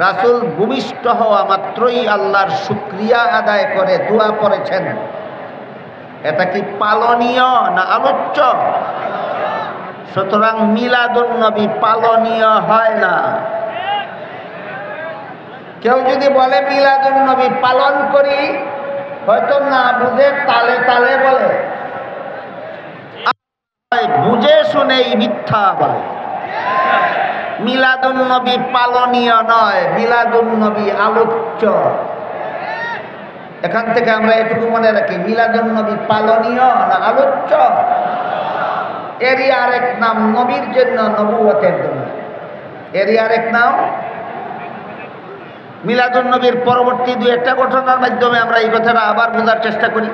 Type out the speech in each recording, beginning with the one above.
রাসূল ভূমিষ্ঠ হওয়া মাত্রই আল্লাহর শুকরিয়া আদায় করে দোয়া করেছেন। এটা কি পালনীয় না আলোচ্য? সুতরাং মিলাদুন নবী পালনীয় হয় না। কেউ যদি বলে মিলাদুন নবী পালন করি, হয়তো না বুঝে তালে তালে বলে, বুঝে শুনেই মিথ্যা বলে। মিলাদুন নবী পালনীয় নয়, মিলাদুন নবী আলোচ্য। এখান থেকে আমরা এটুকু মনে রাখি, মিলাদুন নবী পালনীয় না আলোচ্য। এরই আরেক নাম নবীর জন্য নবুয়তের জন্য, এরই আরেক নাম। মিলাদুন নবীর পরবর্তী দুই একটা ঘটনার মাধ্যমে আমরা এই কথাটা আবার বোঝার চেষ্টা করি।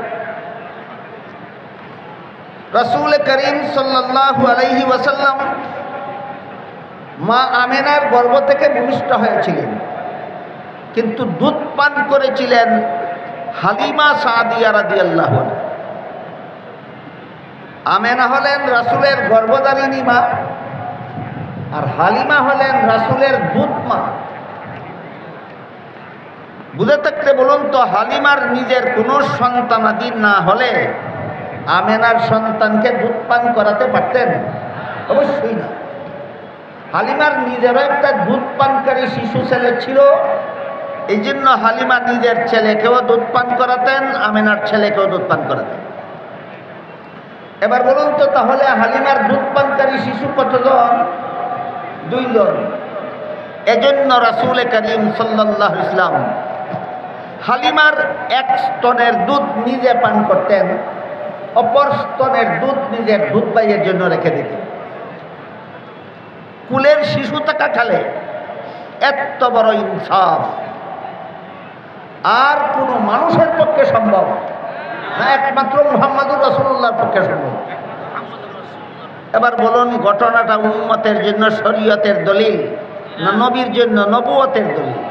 রাসূল করিম সাল্লাল্লাহু আলাইহি ওয়াসাল্লাম মা আমেনার গর্ভ থেকে ভূমিষ্ঠ হয়েছিলেন, কিন্তু দুধ পান করেছিলেন হালিমা সাদিয়া রাদিয়াল্লাহু আনহা। আমেনা হলেন রাসূলের গর্ভধারিণী মা, আর হালিমা হলেন রাসূলের দুধ মা। বুঝে থাকলে বলুন তো, হালিমার নিজের কোনো সন্তানাদি না হলে আমেনার সন্তানকে দুধ পান করাতে পারতেন? অবশ্যই না। হালিমার নিজেরও একটা দুধ পানকারী শিশু ছেলে ছিল, এই জন্য হালিমা নিজের ছেলেকেও দুধ পান করাতেন, আমেনার ছেলেকেও দুধ পান করাতেন। এবার বলুন তো, তাহলে হালিমার দুধ পানকারী শিশু কতজন? 2 জন। এজন্য রাসূল করিম সাল্লাল্লাহু আলাইহি ওয়াসাল্লাম হালিমার এক স্তনের দুধ নিজে পান করতেন, অপর স্তনের দুধ নিজের দুধ ভাইয়ের জন্য রেখে দিতেন। কুলের শিশু থাকাকালে এত বড় ইনসাফ আর কোনো মানুষের পক্ষে সম্ভব না, একমাত্র মুহাম্মদুর রাসূলুল্লাহর পক্ষে সম্ভব। এবার বলুন, ঘটনাটা উম্মতের জন্য শরীয়তের দলিল না নবীর জন্য নবুয়তের দলিল?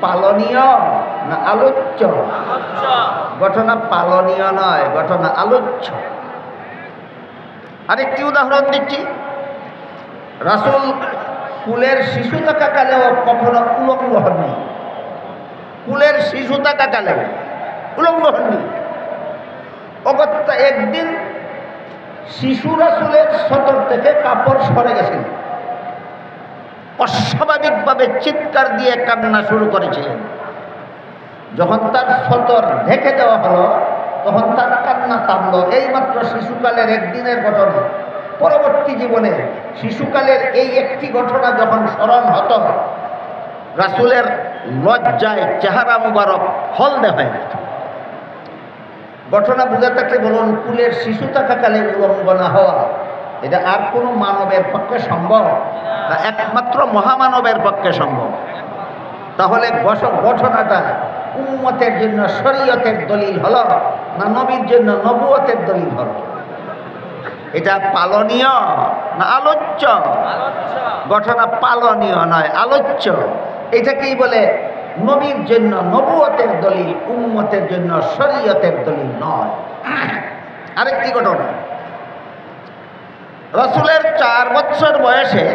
পালনীয় না আলোচ্য? ঘটনা পালনীয় নয়, ঘটনা আলোচ্য। আরেকটি উদাহরণ দিচ্ছি। রাসূল কুলের শিশু থাকাকালেও কখনো উলঙ্গ হননি, কুলের শিশু থাকাকালেও উলঙ্গ হননি। অগত্যা একদিন শিশু রাসূলের সদর থেকে কাপড় সরে গেছেন, অস্বাভাবিকভাবে চিৎকার দিয়ে কান্না শুরু করেছিলেন। যখন তার সদর ঢেকে দেওয়া হলো, তখন তার কান্না থামলো। এইমাত্র শিশুকালের একদিনের ঘটনা, পরবর্তী জীবনে শিশুকালের এই একটি ঘটনা যখন স্মরণ হতো, রাসূলের লজ্জায় চেহারা মুবারক হলদে হয়ে যেত। ঘটনা বুঝে থাকলে বলুন, কুলের শিশু থাকাকালে উলঙ্গ না হওয়া এটা আর কোনো মানবের পক্ষে সম্ভব না, একমাত্র মহামানবের পক্ষে সম্ভব। তাহলে ঘটনাটা উম্মতের জন্য শরীয়তের দলিল হলো না নবীর জন্য নবুয়তের দলিল হলো? এটা পালনীয় না আলোচ্য? ঘটনা পালনীয় নয়, আলোচ্য। এটাকেই বলে নবীর জন্য নবুয়তের দলিল, উম্মতের জন্য শরীয়তের দলিল নয়। আরেকটি ঘটনা, রাসূলের 4 বছর বয়সে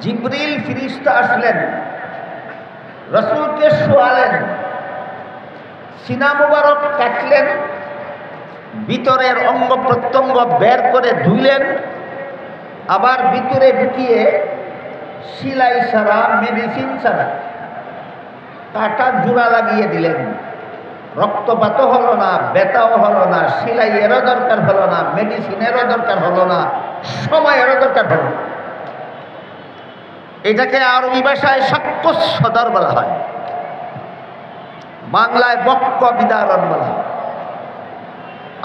জিবরিল ফেরেশতা আসলেন, রাসূলকে শোয়ালেন, সিনা মুবারক কাটলেন, ভিতরের অঙ্গ প্রত্যঙ্গ বের করে ধুইলেন, আবার ভিতরে ঢুকিয়ে সিলাই ছাড়া, মেডিসিন ছাড়া কাটা জোড়া লাগিয়ে দিলেন। রক্তপাতও হলো না, ব্যথাও হলো না, সিলাইয়েরও দরকার হলো না, মেডিসিনেরও দরকার হলো না, সময়েরও দরকার হলো না। এটাকে আরবি ভাষায় সাক্ষ্য সদর বলা হয়, বাংলায় বক্ক বিদারণ বলা হয়।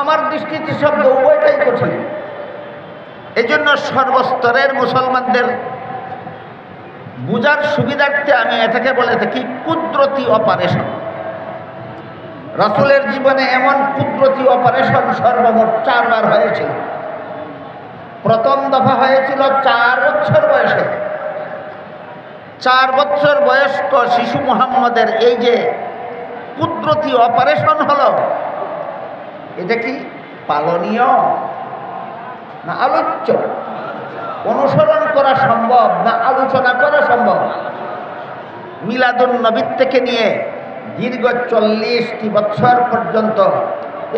আমার দৃষ্টিতে শব্দ উভয়টাই কঠিন। এজন্য সর্বস্তরের মুসলমানদের বুঝার সুবিধার্থে আমি এটাকে বলে থাকি কুদরতি অপারেশন। রাসূলের জীবনে এমন কুদরতি অপারেশন সর্বমোট 4 বার হয়েছিল। প্রথম দফা হয়েছিল 4 বছর বয়সে। 4 বছর বয়স্ক শিশু মুহাম্মদের এই যে কুদরতি অপারেশন হলো, এটা কি পালনীয় না আলোচ্য? অনুসরণ করা সম্ভব না আলোচনা করা সম্ভব? মিলাদুন নবীর থেকে নিয়ে দীর্ঘ 40টি বছর পর্যন্ত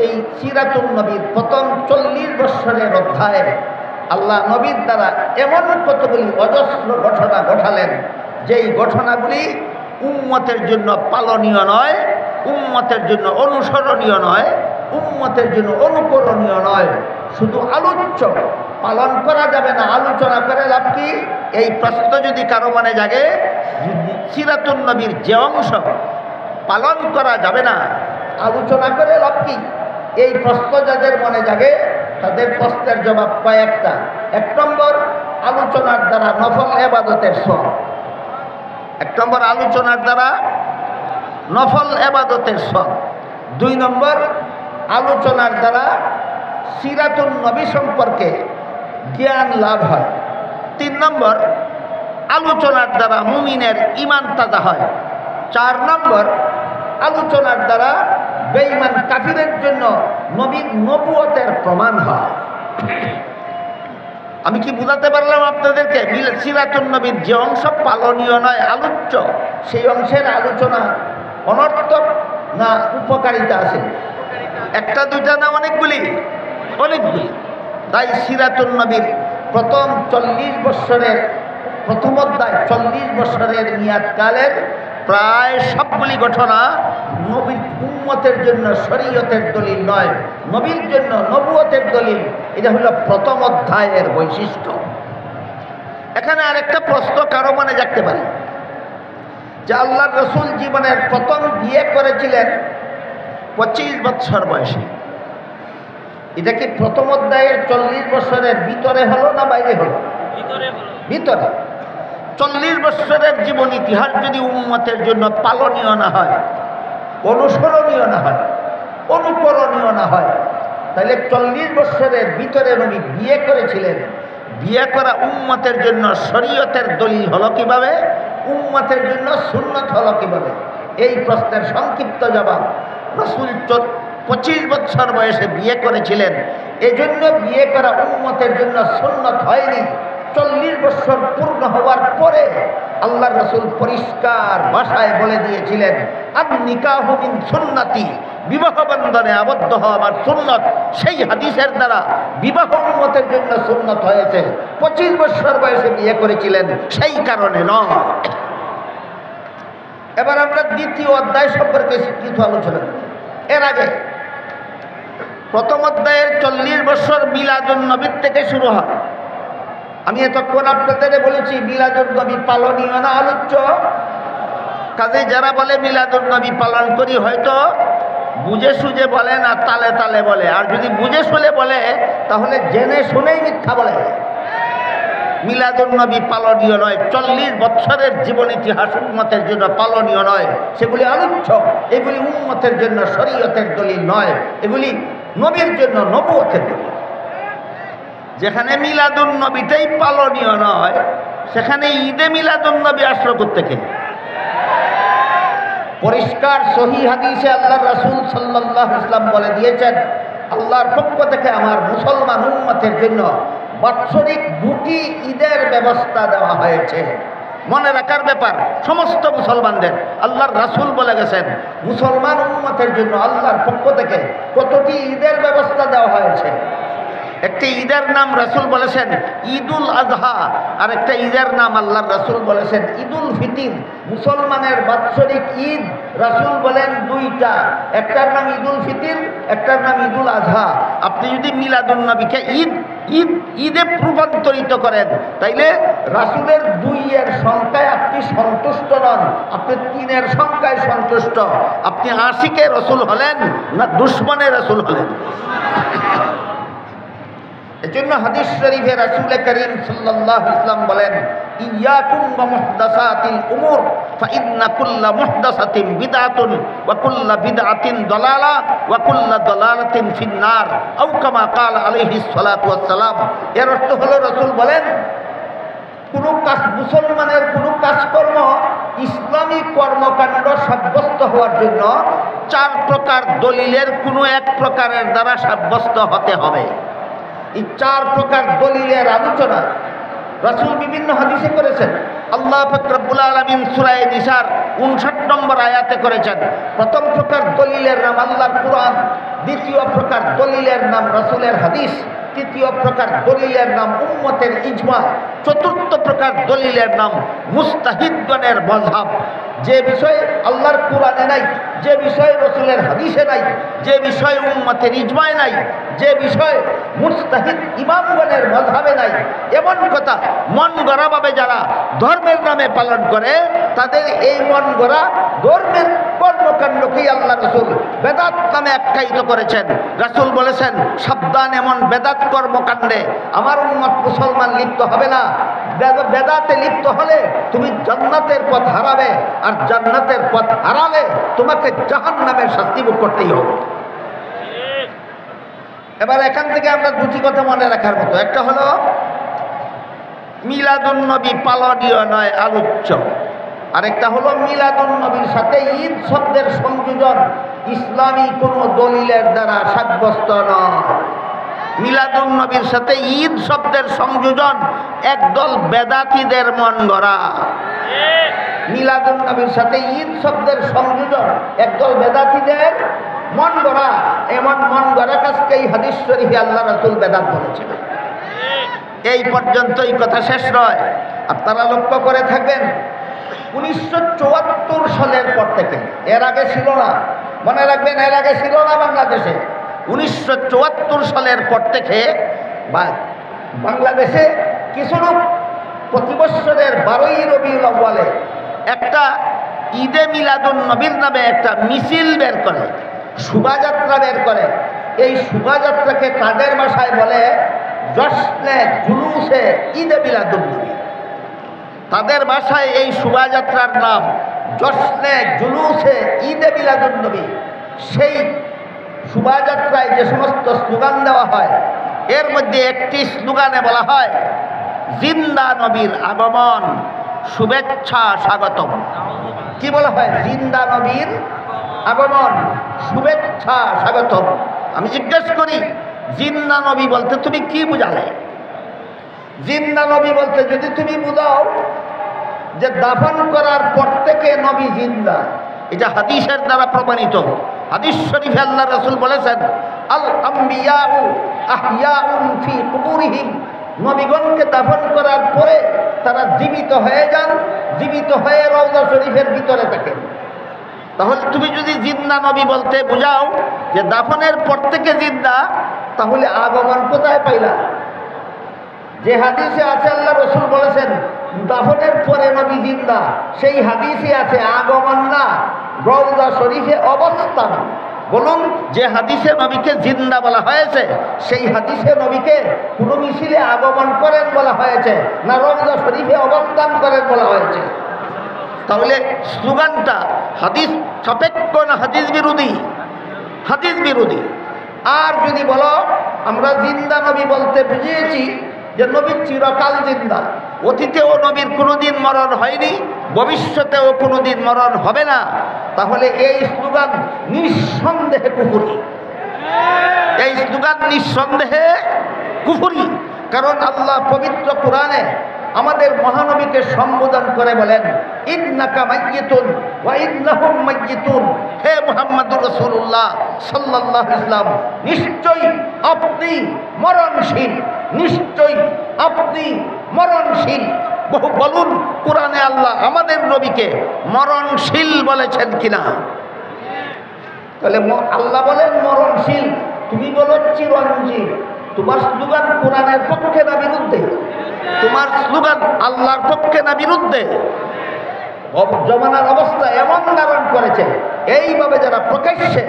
এই সিরাতুন নবীর প্রথম 40 বছরের অধ্যায়ে আল্লাহ নবীর দ্বারা এমন কতগুলি অজস্র ঘটনা ঘটালেন, যেই ঘটনাগুলি উম্মতের জন্য পালনীয় নয়, উম্মতের জন্য অনুসরণীয় নয়, উম্মতের জন্য অনুকরণীয় নয়, শুধু আলোচ্য। পালন করা যাবে না, আলোচনা করে লাভ কি? এই প্রশ্ন যদি কারো মনে জাগে, সিরাতুন নবীর যে অংশ পালন করা যাবে না, আলোচনা করে লাভ কি? এই প্রশ্ন যাদের মনে জাগে তাদের প্রশ্নের জবাব কয়েকটা। 1 নম্বর, আলোচনার দ্বারা নফল ইবাদতের সওয়াব। 1 নম্বর, আলোচনার দ্বারা নফল ইবাদতের সওয়াব। 2 নম্বর, আলোচনার দ্বারা সিরাতুন নবী সম্পর্কে জ্ঞান লাভ হয়। 3 নম্বর, আলোচনার দ্বারা মুমিনের ঈমান তাজা হয়। 4 নম্বর, আলোচনার দ্বারা বেঈমান কাফিরের জন্য নবীর নবুয়তের প্রমাণ হয়। আমি কি বুঝাতে পারলাম আপনাদেরকে? সিরাতুন নবীর যে অংশ পালনীয় নয়, আলোচ্য, সেই অংশের আলোচনা অনর্থক না উপকারিতা আছে? একটা দুইটা না অনেকগুলি? অনেকগুলি। তাই সিরাতুন নবীর প্রথম 40 বৎসরের প্রথম অধ্যায়, 40 বৎসরের মেয়াদকালের প্রায় সবগুলি ঘটনা নবীর উম্মতের জন্য শরীয়তের দলিল নয়, নবীর জন্য নবুয়তের দলিল। এটা হলো প্রথম অধ্যায়ের বৈশিষ্ট্য। এখানে আরেকটা প্রশ্ন কারো মনে জাগতে পারে যে আল্লাহর রাসূল জীবনের প্রথম বিয়ে করেছিলেন 25 বছর বয়সে। এটা কি প্রথম অধ্যায়ের 40 বছরের ভিতরে হলো না বাইরে হলো? ভিতরে। 40 বছরের জীবন ইতিহাস যদি উম্মতের জন্য পালনীয় না হয়, অনুসরণীয় না হয়, অনুকরণীয় না হয়, তাহলে 40 বছরের ভিতরে নবী বিয়ে করেছিলেন। বিয়ে করা উম্মতের জন্য শরীয়তের দলিল হলো কিভাবে? উম্মতের জন্য সুন্নত হলো কিভাবে? এই প্রশ্নের সংক্ষিপ্ত জবাব, রাসূল 25 বছর বয়সে বিয়ে করেছিলেন, এজন্য বিয়ে করা উম্মতের জন্য সুন্নত হয়নি। 40 বছর পূর্ণ হওয়ার পরে আল্লাহর রাসূল পরিষ্কার ভাষায় বলে দিয়েছিলেন, আন-নিকাহু মিন সুন্নতি, বিবাহ বন্ধনে আবদ্ধ হওয়া আমার সুন্নত। সেই হাদিসের দ্বারা বিবাহ উম্মতের জন্য সুন্নত হয়েছে। 25 বছর বয়সে বিয়ে করেছিলেন, সেই কারণে নয়। এবার আমরা দ্বিতীয় অধ্যায় সম্পর্কে কিছু আলোচনা করি। এর আগে প্রথম অধ্যায়ের 40 বছর মিলাদুন নবীর থেকে শুরু হয়। আমি এতক্ষণ আপনাদের বলেছি মিলাদুন নবী পালনীয় না আলোচ্য? কাজে যারা বলে মিলাদুন নবী পালন করি, হয়তো বুঝে সুঝে বলে না, তালে তালে বলে। আর যদি বুঝে শুনে বলে তাহলে জেনে শুনেই মিথ্যা বলে। মিলাদুন নবী পালনীয় নয়, 40 বছরের জীবন ইতিহাস উম্মতের জন্য পালনীয় নয়, সেগুলি আলোচ্য। এগুলি উম্মতের জন্য শরীয়তের দলিল নয়, এগুলি নবীর জন্য নবুয়তের দলিল। যেখানে মিলাদুন নবীটাই পালনীয় নয়, সেখানে ঈদে মিলাদুন নবী আসলো কোত্থেকে? পরিষ্কার সহিহ হাদিসে আল্লাহর রাসূল সাল্লাল্লাহু আলাইহি ওয়াসাল্লাম বলে দিয়েছেন, আল্লাহর পক্ষ থেকে আমার মুসলমান উম্মতের জন্য বাৎসরিক 2টি ঈদের ব্যবস্থা দেওয়া হয়েছে। মনে রাখার ব্যাপার সমস্ত মুসলমানদের। আল্লাহর রাসূল বলে গেছেন মুসলমান উম্মতের জন্য আল্লাহর পক্ষ থেকে কতটি ঈদের ব্যবস্থা দেওয়া হয়েছে। একটি ঈদের নাম রাসূল বলেছেন ঈদুল আজহা, আর একটা ঈদের নাম আল্লাহর রাসূল বলেছেন ঈদুল ফিতর। মুসলমানের বাৎসরিক ঈদ রাসূল বলেন 2টা, একটার নাম ঈদুল ফিতর, একটার নাম ঈদুল আজহা। আপনি যদি মিলাদুন নবীকে ঈদে রূপান্তরিত করেন, তাইলে রাসূলের 2 সংখ্যায় আপনি সন্তুষ্ট নন, আপনি 3 সংখ্যায় সন্তুষ্ট। আপনি আশিকে রাসূল হলেন না দুশমনে রাসূল হলেন? এজন্য হাদিস শরীফে রাসূল করিম সাল্লাল্লাহু আলাইহি ওয়াসাল্লাম বলেন, ইয়াকুম ওয়া মুহদাসাতিল উমুর ফাইন্না কুল্লা মুহদাসাতিন বিদআতুন ওয়া কুল্লা বিদআতিন দালালা ওয়া কুল্লা দালালাতিন ফিন্নার, আও কামা ক্বালা আলাইহিস সালাতু ওয়াস সালাম। এর অর্থ হলো রাসূল বলেন, কোনো কাজ, মুসলমানের কোনো কাজকর্ম ইসলামী কর্মকাণ্ড সাব্যস্ত হওয়ার জন্য 4 প্রকার দলিলের কোনো এক প্রকারের দ্বারা সাব্যস্ত হতে হবে। এই 4 প্রকার দলিলের আলোচনা রাসূল বিভিন্ন হাদিসে করেছেন। আল্লাহ পাক রব্বুল আলামিন সূরা নিসার 59 নম্বর আয়াতে করেছেন, প্রথম প্রকার দলিলের নাম আল্লাহর কুরআন, দ্বিতীয় প্রকার দলিলের নাম রাসূলের হাদিস, তৃতীয় প্রকার দলিলের নাম উম্মতের ইজমা, চতুর্থ প্রকার দলিলের নাম মুস্তাহিদগণের মাযহাব। যে বিষয়ে আল্লাহর কুরআনে নাই, যে বিষয়ে রাসূলের হাদিসে নাই, যে বিষয়ে উম্মতের ইজমায় নাই, যে বিষয়ে মুস্তাহিদ ইমামগণের মাযহাবে নাই, এমন কথা মন গড়াভাবে যারা ধর্মের নামে পালন করে, তাদের এই মন গড়া ধর্মের কর্মকাণ্ডকেই আল্লাহ রাসূল বেদাত নামে আখ্যায়িত করেছেন। রাসূল বলেছেন, সাবধান, এমন বেদাত কর্মকাণ্ডে আমার উম্মত মুসলমান লিপ্ত হবে না। বেদাতে লিপ্ত হলে তুমি জান্নাতের পথ হারাবে, আর জান্নাতের পথ হারালে তোমাকে জাহান্নামের শাস্তি ভোগ করতেই হবে। এবার এখান থেকে আমরা দুটি কথা মনে রাখার মতো, একটা হলো মিলাদুন নবী পালনীয় নয়, আলোচ্য। আরেকটা হলো মিলাদুন নবীর সাথে ঈদ শব্দের সংযোজন ইসলামী কোনো দলিলের দ্বারা সাব্যস্ত নয়। মিলাদুন নবীর সাথে ঈদ শব্দের সংযোজন একদল বেদাতীদের মন গড়া। মিলাদুন নবীর সাথে ঈদ শব্দের সংযোজন একদল বেদাতীদের মন গড়া। এমন মন গড়া কাজকেই হাদিস শরীফে আল্লাহ রাসূল বেদাত বলেছেন। এই পর্যন্তই কথা শেষ নয়। আপনারা লক্ষ্য করে থাকবেন, 1974 সালের পর থেকে, এর আগে ছিল না, মনে রাখবেন, এর আগে ছিল না বাংলাদেশে। 1974 সালের পর থেকে বাংলাদেশে কিছু লোক প্রতি বৎসরের 12ই রবিউল আউয়ালে একটা ঈদে মিলাদুন নবীর নামে একটা মিছিল বের করে, শোভাযাত্রা বের করে। এই শোভাযাত্রাকে তাদের ভাষায় বলে জশ্নে জুলুসে ঈদে মিলাদুন নবী। তাদের ভাষায় এই শোভাযাত্রার নাম জশ্নে জুলুসে ঈদে মিলাদুন নবী। সেই শোভাযাত্রায় যে সমস্ত স্লোগান দেওয়া হয়, এর মধ্যে একটি স্লোগানে বলা হয় জিন্দা নবীর আগমন, শুভেচ্ছা স্বাগতম। কি বলা হয়? জিন্দা নবীর আগমন, শুভেচ্ছা স্বাগতম। আমি জিজ্ঞেস করি, জিন্দা নবী বলতে তুমি কি বুঝালে? জিন্দা নবী বলতে যদি তুমি বুঝাও যে দাফন করার পর থেকে নবী জিন্দা, এটা হাদিসের দ্বারা প্রমাণিত। হাদিস শরীফে আল্লাহ রাসূল বলেছেন, আল আম্বিয়াউ আহইয়াউন ফি কুবুরিহিম, নবীগণকে দাফন করার পরে তারা জীবিত হয়ে যান, জীবিত হয়ে রওজা শরীফের ভিতরে থাকেন। তাহলে তুমি যদি জিন্দা নবী বলতে বুঝাও যে দাফনের পর থেকে জিন্দা, তাহলে আগমন কোথায় পাইলা? যে হাদিসে আছে আল্লাহ রাসূল বলেছেন দাফনের পরে নবী জিন্দা, সেই হাদিসে আছে আগমন না, রওজা শরীফে অবস্থান। বলুন, যে হাদিসে নবীকে জিন্দা বলা হয়েছে, সেই হাদিসে নবীকে কোন মিছিলে আগমন করেন বলা হয়েছে, না রওজা শরীফে অবস্থান করেন বলা হয়েছে? তাহলে স্লোগানটা হাদিস সাপেক্ষ না হাদিস বিরোধী? হাদিস বিরোধী। আর যদি বলো আমরা জিন্দা নবী বলতে বুঝিয়েছি যে নবী চিরকাল জিন্দা, অতীতেও নবীর কোনোদিন মরণ হয়নি, ভবিষ্যতেও কোনোদিন মরণ হবে না, তাহলে এই স্লোগান নিঃসন্দেহে কুফরি। এই স্লোগান নিঃসন্দেহে কুফরি। কারণ আল্লাহ পবিত্র কুরআনে আমাদের মহানবীকে সম্বোধন করে বলেন, ইন্নাকা মাইয়িতুন ওয়া ইন্নাহুম মাইয়িতুন। হে মুহাম্মদুর রাসূলুল্লাহ সাল্লাল্লাহু আলাইহি ওয়াসাল্লাম, নিশ্চয়ই আপনি মরণশীল, নিশ্চয়ই আপনি মরণশীল। বহু বলুন, কুরআনে আল্লাহ আমাদের নবীকে মরণশীল বলেছেন কিনা? তাহলে আল্লাহ বলেন মরণশীল, তুমি বলো চিরঞ্জীব। তোমার স্লোগান কোরআনের পক্ষে না বিরুদ্ধে? তোমার স্লোগান আল্লাহর পক্ষে না বিরুদ্ধে? জমানার অবস্থা এমন ধারণ করেছে, এইভাবে যারা প্রকাশ্যে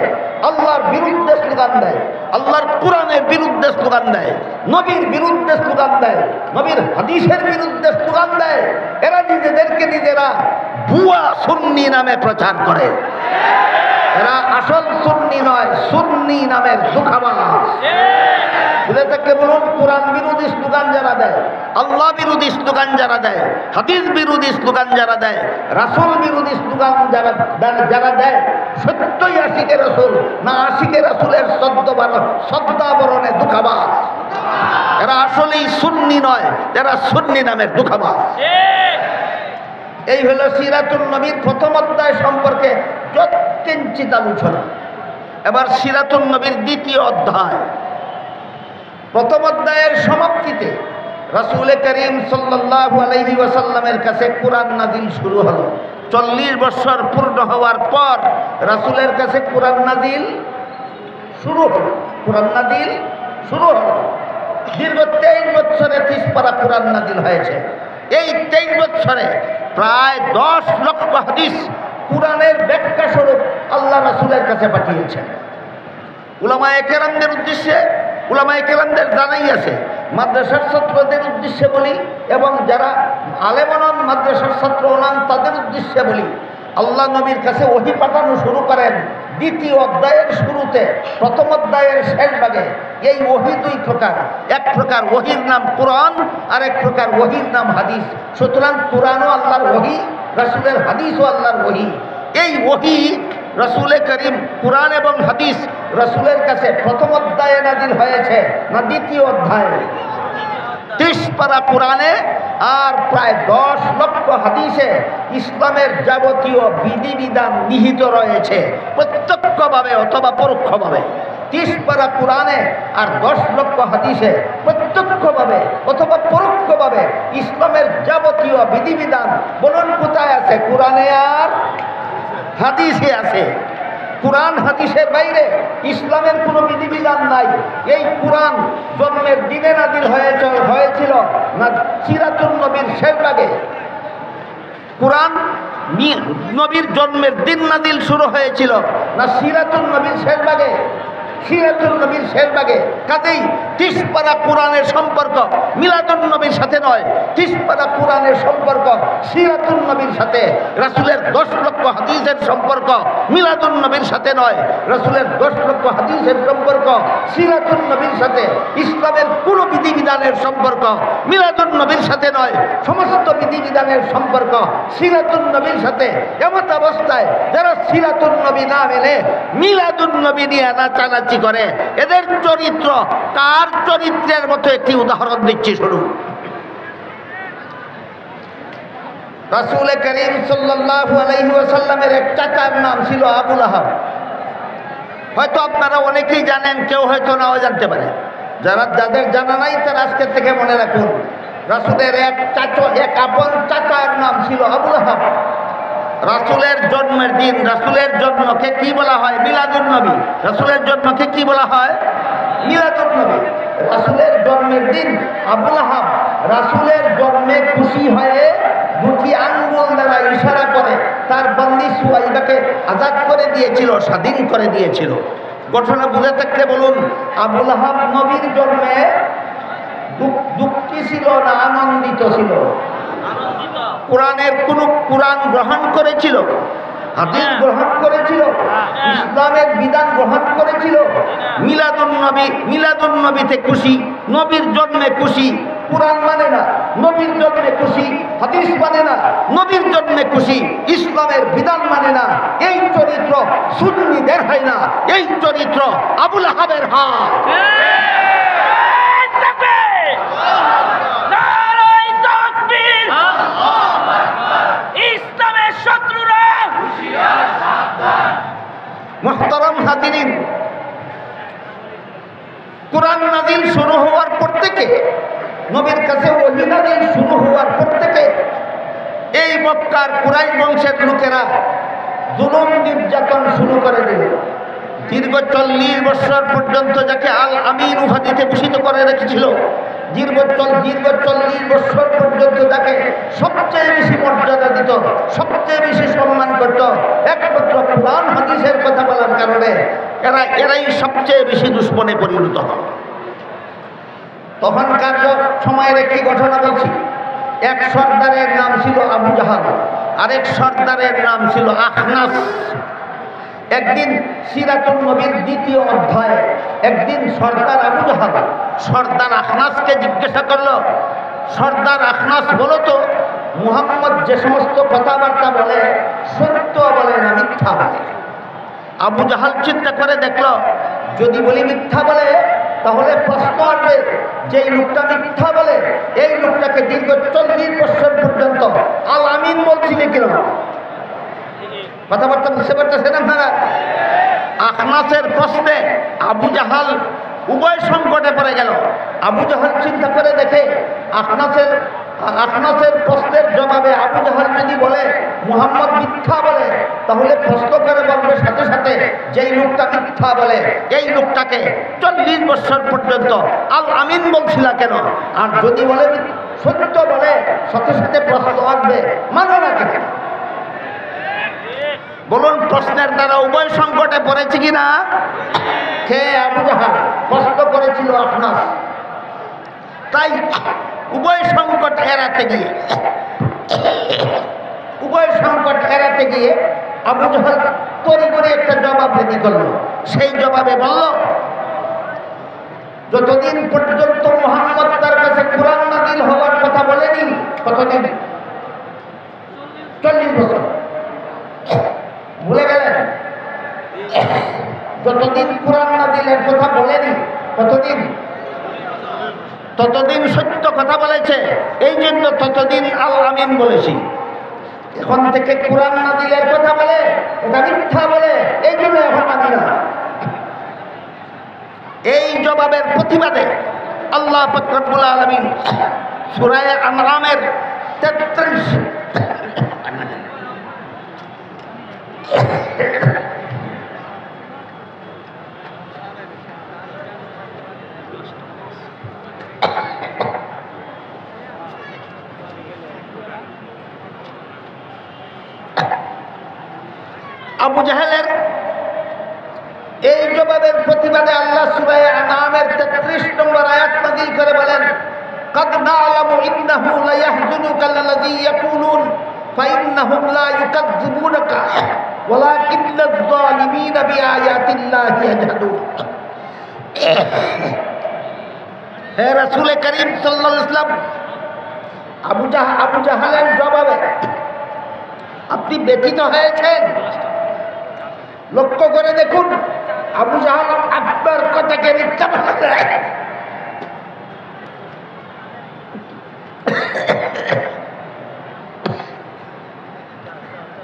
আল্লাহর বিরুদ্ধে স্লোগান দেয়, আল্লাহর কোরআনের বিরুদ্ধে স্লোগান দেয়, নবীর বিরুদ্ধে স্লোগান দেয়, নবীর হাদিসের বিরুদ্ধে স্লোগান দেয়, এরা নিজেদেরকে নিজেরা ভুয়া সুন্নি নামে প্রচার করে। এরা আসল সুন্নি নয়, সুন্নি নামের ধোঁকাবাজ। বুঝে থাকলে বলুন, কোরআন বিরোধী স্লোগান যারা দেয়, আল্লাহ বিরোধী স্লোগান যারা দেয়, হাদিস বিরোধী স্লোগান যারা দেয়, রাসূল বিরোধী স্লোগান যারা দেয়, সত্যই আশিকে রাসূল না আশিকে রাসূলের শব্দাবরণে ধোঁকাবাজ। এরা আসলেই সুন্নি নয়, এরা সুন্নি নামের ধোঁকাবাজ। এই হলো সিরাতুন নবীর প্রথম অধ্যায় সম্পর্কে যৎকিঞ্চিৎ আলোচনা। এবার সিরাতুন নবীর দ্বিতীয় অধ্যায়। প্রথম অধ্যায়ের সমাপ্তিতে রাসূল করিম সাল্লাল্লাহু আলাইহি ওয়াসাল্লামের কাছে কোরআন নাজিল শুরু হলো। 40 বছর পূর্ণ হওয়ার পর রাসূলের কাছে কোরআন নাজিল শুরু হলো। কোরআন নাজিল শুরু হলো। দীর্ঘ 23 বছরে 30 পারা কোরআন নাজিল হয়েছে। এই 23 বছরে প্রায় 10 লক্ষ হাদিস কোরআনের ব্যাখ্যা স্বরূপ আল্লাহ রাসূলের কাছে পাঠিয়েছেন। উলামায়ে কেরামদের উদ্দেশ্যে, উলামায়ে কেরামদের জানাই আছে, মাদ্রাসার ছাত্রদের উদ্দেশ্যে বলি এবং যারা আলেমনান মাদ্রাসার ছাত্র নান তাদের উদ্দেশ্যে বলি, আল্লাহ নবীর কাছে ওহী পাঠানো শুরু করেন দ্বিতীয় অধ্যায়ের শুরুতে। প্রথম অধ্যায়ের শেষ ভাগে এই ওহী দুই প্রকার। এক প্রকার ওহীর নাম কোরআন, আর এক প্রকার ওহীর নাম হাদিস। সুতরাং কোরআনও আল্লাহর ওহী, রাসূলের হাদিসও আল্লাহর ওহী। এই ওহী রাসূল করিম কোরআন এবং হাদিস রাসূলের কাছে প্রথম অধ্যায়ে নাজিল হয়েছে না দ্বিতীয় অধ্যায়ে? 30 পারা কোরআনে আর প্রায় 10 লক্ষ হাদিসে ইসলামের যাবতীয় বিধিবিধান নিহিত রয়েছে, প্রত্যক্ষভাবে অথবা পরোক্ষভাবে। 30 পারা কোরআনে আর 10 লক্ষ হাদিসে প্রত্যক্ষভাবে অথবা পরোক্ষভাবে ইসলামের যাবতীয় বিধিবিধান বলুন কোথায় আছে? কোরআনে আর হাদিসে আছে। কোরআন হাদিসের বাইরে ইসলামের কোনো বিধিবিধান নাই। এই কোরআন জন্মের দিনে নাজিল হয়েছিল না সিরাতুন নবীর শেষ ভাগে? কোরআন নবীর জন্মের দিন নাজিল শুরু হয়েছিল না সিরাতুন নবীর শেষ ভাগে? সিরাতুন নবীর শেষ ভাগে। কাজেই 30 পারা কোরআনের সম্পর্ক মিলাদুন নবীর সাথে নয়, 30 পারা কোরআনের সম্পর্ক সিরাতুন নবীর সাথে। রাসূলের 10 লক্ষ হাদিসের সম্পর্ক মিলাদুন নবীর সাথে নয়, রাসূলের 10 লক্ষ হাদিসের সম্পর্ক সিরাতুন নবীর সাথে। ইসলামের কোনো বিধিবিধানের সম্পর্ক মিলাদুন নবীর সাথে নয়, সমস্ত বিধিবিধানের সম্পর্ক সিরাতুন নবীর সাথে। এমত অবস্থায় যারা সিরাতুন নবী না মেনে মিলাদুন নবী নিয়ে নাচানাচি করে, এদের চরিত্র কার চরিত্রের মতো একটি উদাহরণ দিচ্ছি শুরু। রাসূল করিম সাল্লাল্লাহু আলাইহি ওয়াসাল্লামের এক চাচার নাম ছিল আবু লাহাব। হয়তো আপনারা অনেকেই জানেন, কেউ হয়তো নাও জানতে পারে। যাদের জানা নাই তারা আজকে থেকে মনে রাখুন, রাসূলের এক আপন চাচার নাম ছিল আবু লাহাব। রাসূলের জন্মের দিন, রাসূলের জন্মকে কি বলা হয়? মিলাদুন নবী। রাসূলের জন্মকে কি বলা হয়? মিলাদুন নবী। রাসূলের জন্মের দিন আবু লাহাব রাসূলের জন্মে খুশি হয়ে দুটি আঙ্গুল দ্বারা ইশারা করে তার বন্দী সুয়াইবাকে আজাদ করে দিয়েছিল, স্বাধীন করে দিয়েছিল। ঘটনা বুঝে থাকলে বলুন, আবু লাহাব নবীর জন্মে দুঃখী ছিল না আনন্দিত ছিল? কোরআন গ্রহণ করেছিল, হাদিস গ্রহণ করেছিল, ইসলামের বিধান গ্রহণ করেছিল। মিলাদুন নবীতে খুশি, নবীর জন্মে খুশি। কোরআন মানে না, নবীর জন্মে খুশি। হাদিস মানে না, নবীর জন্মে খুশি। ইসলামের বিধান মানে না। এই চরিত্র সুন্নিদের হয় না, এই চরিত্র আবু লাহাবের হয়। মুহতারাম হাজিরিন, কোরআন নাজিল শুরু হওয়ার পর থেকে, নবীর কাছে ওহী নাজিল শুরু হওয়ার পর থেকে এই মক্কার কুরাইশ বংশের লোকেরা জুলুম নির্যাতন শুরু করে দিল। দীর্ঘ 40 বছর পর্যন্ত যাকে আল আমিন উপাধিতে ভূষিত করে রেখেছিল, দীর্ঘ 40 বছর পর্যন্ত যাকে সবচেয়ে বেশি মর্যাদা দিত, সবচেয়ে বেশি সম্মান করত, একমাত্র কোরআন হাদিসের কথা বলার কারণে এরাই সবচেয়ে বেশি দুশ্মনে পরিণত হয়। তখনকার সময়ের একটি ঘটনা বলছি। এক সর্দারের নাম ছিল আবু জাহাল। আরেক সর্দারের নাম ছিল আখনাস। একদিন সিরাতুন নবীর 2য় অধ্যায়ে একদিন সর্দার আবু জাহাল সর্দার আখনাসকে জিজ্ঞাসা করলো, সর্দার আখনাস বলো তো, মুহাম্মদ যে সমস্ত কথাবার্তা বলে সত্য বলে না মিথ্যা বলে? আবু জাহাল চিন্তা করে দেখলো, যদি বলি মিথ্যা বলে তাহলে প্রশ্ন আসবে যে এই লোকটা মিথ্যা বলে, এই লোকটাকে দীর্ঘ 40 বছর পর্যন্ত আল আমিন বলছিলি কেন? কথাবার্তা বুঝতে পারতেছেন আপনারা? আখনাসের প্রশ্নে আবু জাহাল উভয় সংকটে পড়ে গেল। আবু জাহাল চিন্তা করে দেখে আখনাসের প্রশ্নের জবাবে আবু জাহাল যদি বলে মুহাম্মদ মিথ্যা বলে, তাহলে প্রশ্ন করে বলবে সাথে সাথে যেই লোকটা মিথ্যা বলে এই লোকটাকে 40 বছর পর্যন্ত আল আমিন বলছিল কেন? আর যদি বলে সত্য বলে সাথে সাথে প্রশ্ন আসবে মানে না কেন? বলুন, প্রশ্নের দ্বারা উভয় সংকটে পড়েছে কিনা? কে? আবু জাহাল। প্রশ্ন করেছিল আখনাস। তাই উভয় সংকট এড়াতে গিয়ে আবু জাহাল তড়িঘড়ি একটা জবাব রেডি করলো। সেই জবাবে বলল, যতদিন পর্যন্ত মুহাম্মদ তার কাছে কুরআন নাযিল হওয়ার কথা বলেনি, কতদিন? 40 বছর। ভুলে গেলেন? যতদিন কুরআন নাযিলের কথা বলেনি, কতদিন? ততদিন সত্য কথা বলেছে, এই জন্য ততদিন আল আমিন বলেছি। এখন থেকে কুরআন নাযিলের কথা বলে এটা মিথ্যা বলে, এই জন্য এখন মানি না। এই জবাবের প্রতিবাদে আল্লাহ পাক রব্বুল আলামিন সূরা আনআমের 33 আবু জাহেলের এই জবাবের প্রতিবাদে আল্লাহ সূরা আনআমের 33 নম্বর আয়াত নাযিল করে বলেন, قد نعلم إنه ليحزنك الذي يقولون فإنهم لا يكذبونك ولكن الظالمين بآيات الله يجحدون। হে রাসূল করিম সাল্লাল্লাহু আলাইহি ওয়াসাল্লাম, আবু জাহেলের জবাবে আপনি ব্যথিত হয়েছেন। লক্ষ্য করে দেখুন, আবু জাহেল আপনার কথাকে মিথ্যা বলে।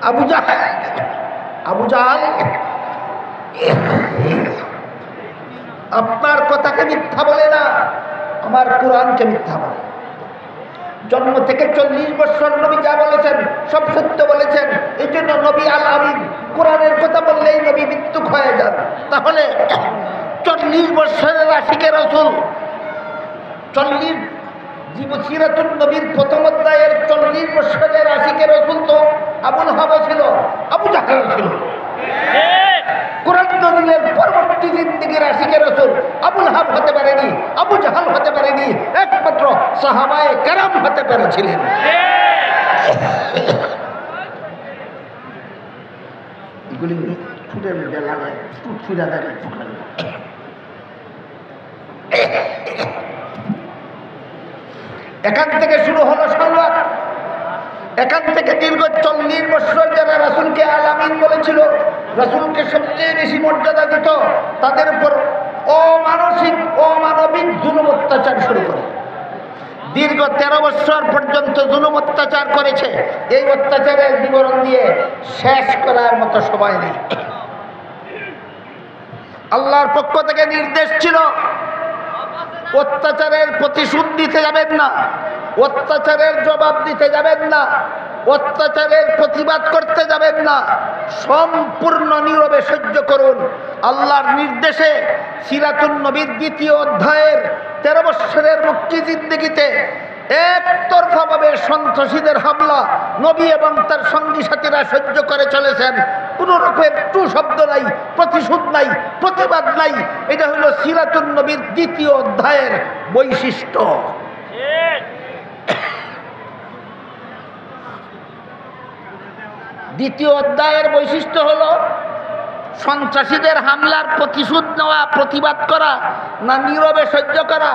আবু জাহেল আপনার কথাকে মিথ্যা বলে না, আমার কোরআনকে মিথ্যা বলে। জন্ম থেকে 40 বছর নবী যা বলেছেন সব সত্য বলেছেন, এই জন্য নবী আল আমিন। কোরআনের কথা বললেই নবী মৃত্যুক হয়ে যান। তাহলে 40 বছরের আশিকে রাসূল, 40 সিরাতুন নবীর প্রথম অধ্যায়ের 40 বছরের আশিকে রাসূল তো আবুল হাব ছিল, আবু জাহেল ছিল। কোরআন নাযিলের পরবর্তী জিন্দেগির আশিকে রাসূল আবুল হাব হতে পারেনি, আবু জাহেল হতে পারেনি, একমাত্র সাহাবায়ে কেরাম হতে পেরেছিলেন। এগুলি ছুটের মধ্যে লাগায় ছুটফিরা দেয়। এখান থেকে শুরু হলো সংবাদ। এখান থেকে দীর্ঘ 40 বছর যারা রাসূলকে আল আমিন বলেছিল, রাসূলকে সবচেয়ে বেশি মর্যাদা দিত, তাদের উপর অমানবিক জুলুম অত্যাচার শুরু করে দীর্ঘ 13 বছর পর্যন্ত জুলুম অত্যাচার করেছে। এই অত্যাচারের বিবরণ দিয়ে শেষ করার মতো সময় নেই। আল্লাহর পক্ষ থেকে নির্দেশ ছিল, অত্যাচারের প্রতিশোধ দিতে যাবেন না, অত্যাচারের জবাব দিতে যাবেন না, অত্যাচারের প্রতিবাদ করতে যাবেন না, সম্পূর্ণ নীরবে সহ্য করুন। আল্লাহর নির্দেশে সিরাতুন নবীর 2য় অধ্যায়ের 13 বছরের মক্কি জিন্দেগিতে একতরফাভাবে সন্ত্রাসীদের হামলা নবী এবং তার সঙ্গী সাথীরা সহ্য করে চলেছেন। কোনো রকমের টু শব্দ নাই, প্রতিশোধ নাই, প্রতিবাদ নাই। এটা হলো সিরাতুন নবীর 2য় অধ্যায়ের বৈশিষ্ট্য। দ্বিতীয় অধ্যায়ের বৈশিষ্ট্য হলো সন্ত্রাসীদের হামলার প্রতিশোধ নেওয়া, প্রতিবাদ করা, না নীরবে সহ্য করা?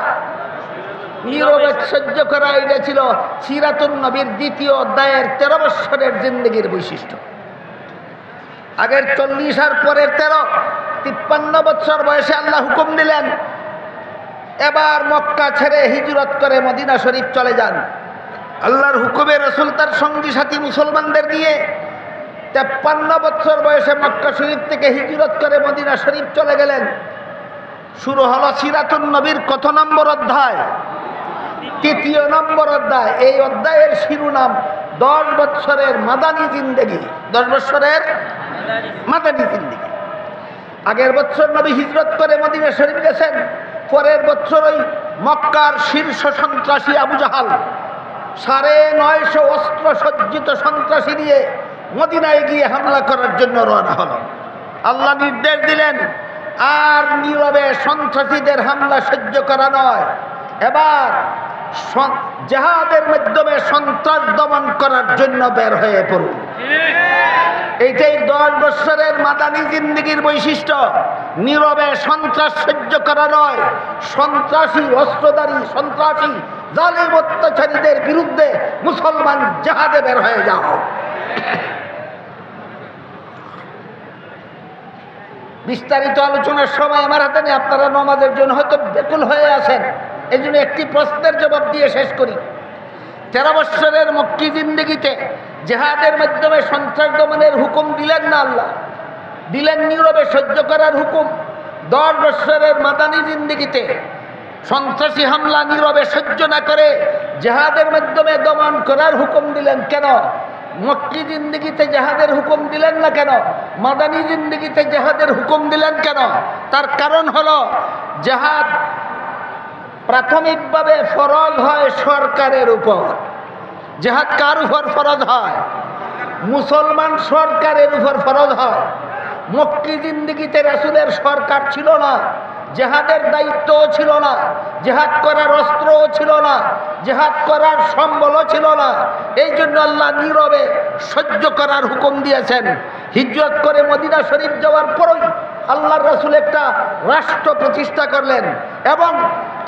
নীরবে সহ্য করা, এটা ছিল সিরাতুন নবীর দ্বিতীয় অধ্যায়ের 13 বৎসরের জিন্দগির বৈশিষ্ট্য। আগের 40 আর পরের 13, 53 বৎসর বয়সে আল্লাহ হুকুম দিলেন এবার মক্কা ছেড়ে হিজরত করে মদিনা শরীফ চলে যান। আল্লাহর হুকুমে রাসূল তার সঙ্গী সাথী মুসলমানদের নিয়ে 53 বৎসর বয়সে মক্কা শরীফ থেকে হিজরত করে মদিনা শরীফ চলে গেলেন। শুরু হলো সিরাতুন নবীর কত নম্বর অধ্যায়? 3 নম্বর অধ্যায়। এই অধ্যায়ের শিরোনাম 10 বৎসরের মাদানী জিন্দেগি। 10 বৎসরের মাদানী জিন্দেগি। আগের বছর নবী হিজরত করে মদিনা শরীফ গেছেন, পরের বছর ওই মক্কার শীর্ষ সন্ত্রাসী আবু জাহাল 950 অস্ত্র সজ্জিত সন্ত্রাসী নিয়ে মদিনায় গিয়ে হামলা করার জন্য রওনা হলো। আল্লাহ নির্দেশ দিলেন আর নীরবে সন্ত্রাসীদের হামলা সহ্য করা নয়, এবার জিহাদের মাধ্যমে সন্ত্রাস দমন করার জন্য বের হয়ে পড়ুন। এইটাই 10 বৎসরের মাদানী জিন্দেগির বৈশিষ্ট্য। নীরবে সন্ত্রাস সহ্য করা নয়, সন্ত্রাসী অস্ত্রধারী সন্ত্রাসী জালিম অত্যাচারীদের বিরুদ্ধে মুসলমান জিহাদে বের হয়ে যাও। বিস্তারিত আলোচনার সময় আমার হাতে নেই, আপনারা নামাজের জন্য হয়তো ব্যাকুল হয়ে আছেন, এই জন্য একটি প্রশ্নের জবাব দিয়ে শেষ করি। 13 বৎসরের মক্কি জিন্দেগিতে জিহাদের মাধ্যমে সন্ত্রাস দমনের হুকুম দিলেন না আল্লাহ, দিলেন নীরবে সহ্য করার হুকুম। 10 বৎসরের মাদানী জিন্দেগিতে সন্ত্রাসী হামলা নীরবে সহ্য না করে জিহাদের মাধ্যমে দমন করার হুকুম দিলেন কেন? মক্কি জিন্দেগিতে জিহাদের হুকুম দিলেন না কেন? মাদানী জিন্দেগিতে জিহাদের হুকুম দিলেন কেন? তার কারণ হলো জিহাদ প্রাথমিকভাবে ফরজ হয় সরকারের উপর। জিহাদ কার উপর ফরজ হয়? মুসলমান সরকারের উপর ফরজ হয়। মক্কি জিন্দেগিতে রাসূলের সরকার ছিল না, জিহাদের দায়িত্বও ছিল না, জিহাদ করার অস্ত্রও ছিল না, জিহাদ করার সম্বলও ছিল না। এই জন্য আল্লাহ নীরবে সহ্য করার হুকুম দিয়েছেন। হিজরত করে মদিনা শরীফ যাওয়ার পরই আল্লাহর রাসূল একটা রাষ্ট্র প্রতিষ্ঠা করলেন এবং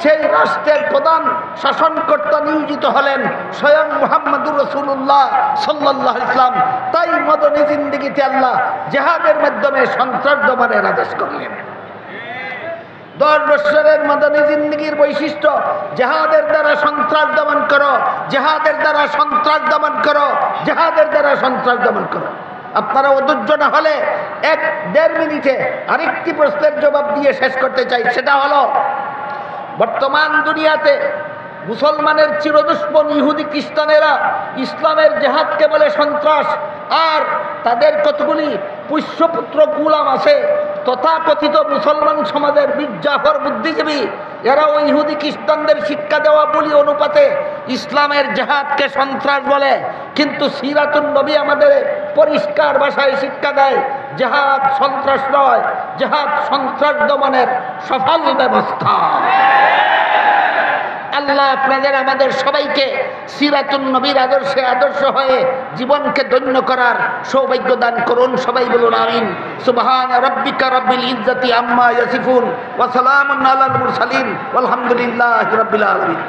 সেই রাষ্ট্রের প্রধান শাসনকর্তা নিয়োজিত হলেন স্বয়ং মুহাম্মদুর রাসূলুল্লাহ সাল্লাল্লাহু আলাইহি ওয়াসাল্লাম। তাই মাদানী জিন্দেগিতে আল্লাহ জিহাদের মাধ্যমে সন্ত্রাস দমনের আদেশ করলেন। 10 বৎসরের মাদানী জিন্দেগির বৈশিষ্ট্য জিহাদের দ্বারা সন্ত্রাস দমন করো, জিহাদের দ্বারা সন্ত্রাস দমন করো, জিহাদের দ্বারা সন্ত্রাস দমন করো। আপনারা অধৈর্য না হলে 1-1.5 মিনিটে আরেকটি প্রশ্নের জবাব দিয়ে শেষ করতে চাই। সেটা হলো বর্তমান দুনিয়াতে মুসলমানের চিরদুশ্মন ইহুদি খ্রিস্টানেরা ইসলামের জিহাদকে বলে সন্ত্রাস, আর তাদের কতগুলি পুষ্যপুত্র গোলাম আছে তথাকথিত মুসলমান সমাজের বীর জাফর বুদ্ধিজীবী, এরা ওই ইহুদি খ্রিস্টানদের শিক্ষা দেওয়া বলি অনুপাতে ইসলামের জিহাদকে সন্ত্রাস বলে। কিন্তু সিরাতুন নবী আমাদের পরিষ্কার ভাষায় শিক্ষা দেয় জিহাদ সন্ত্রাস নয়, জিহাদ সন্ত্রাস দমনের সফল ব্যবস্থা। আল্লাহ আপনাদের আমাদের সবাইকে সিরাতুন নবীর আদর্শে আদর্শ হয়ে জীবনকে ধন্য করার সৌভাগ্য দান করুন। সবাই বলুন আমিন। সুবহান রাব্বিকা রাব্বিল ইজ্জাতি আম্মা ইয়াসিফুন ওয়া সালামুন আলাল মুরসালিন ওয়ালহামদুলিল্লাহি রাব্বিল আলামিন।